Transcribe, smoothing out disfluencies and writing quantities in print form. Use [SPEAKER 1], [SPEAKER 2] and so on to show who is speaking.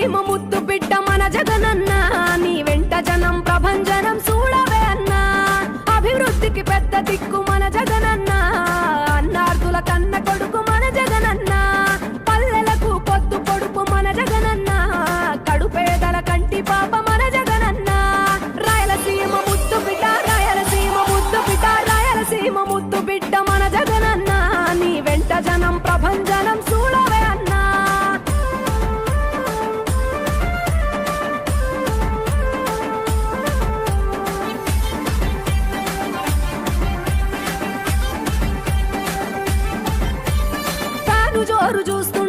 [SPEAKER 1] రాయలసీమ ముద్దు బిడ్డ మన జగనన్న నీ వెంట జనం ప్రభంజనం చూడవే అన్నా అభివృద్ధికి పెద్ద దిక్కు మన జగనన్న అన్నార్థుల కన్న కొడుకు మన జగనన్న పల్లెలకు పొద్దు పొడుపు మన జగనన్న కడుపేదల కంటి పాప మన జగనన్న రాయలసీమ ముద్దు బిడ్డ రాయలసీమ ముద్దు బిడ్డ రాయలసీమ ముద్దు బిడ్డ మన జగనన్న నీ వెంట జనం ప్రభంజనం చూడవే అన్నా జోరు చూస్తూ